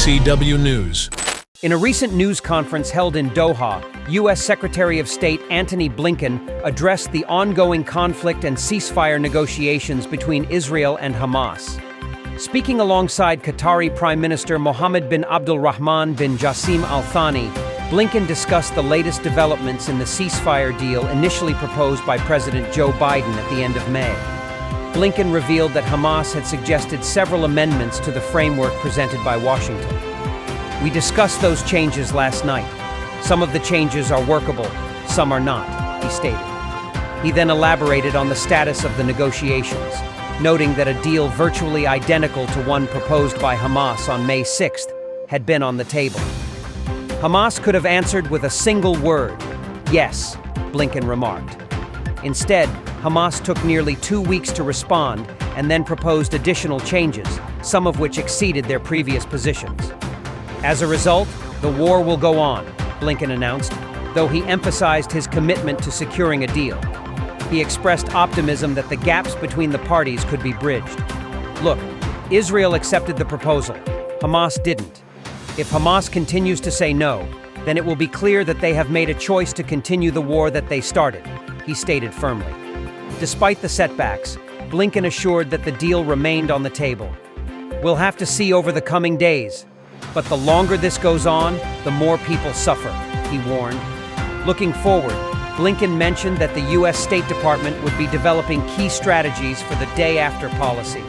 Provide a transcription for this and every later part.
GCW News. In a recent news conference held in Doha, U.S. Secretary of State Antony Blinken addressed the ongoing conflict and ceasefire negotiations between Israel and Hamas. Speaking alongside Qatari Prime Minister Mohammed bin Abdulrahman bin Jassim Al Thani, Blinken discussed the latest developments in the ceasefire deal initially proposed by President Joe Biden at the end of May. Blinken revealed that Hamas had suggested several amendments to the framework presented by Washington. "We discussed those changes last night. Some of the changes are workable, some are not," he stated. He then elaborated on the status of the negotiations, noting that a deal virtually identical to one proposed by Hamas on May 6th had been on the table. Hamas could have answered with a single word, "Yes," Blinken remarked. Instead, Hamas took nearly 2 weeks to respond and then proposed additional changes, some of which exceeded their previous positions. As a result, the war will go on, Blinken announced, though he emphasized his commitment to securing a deal. He expressed optimism that the gaps between the parties could be bridged. "Look, Israel accepted the proposal. Hamas didn't. If Hamas continues to say no, then it will be clear that they have made a choice to continue the war that they started," he stated firmly. Despite the setbacks, Blinken assured that the deal remained on the table. "We'll have to see over the coming days, but the longer this goes on, the more people suffer," he warned. Looking forward, Blinken mentioned that the U.S. State Department would be developing key strategies for the day-after policy.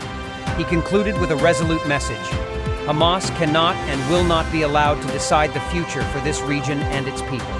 He concluded with a resolute message: Hamas cannot and will not be allowed to decide the future for this region and its people.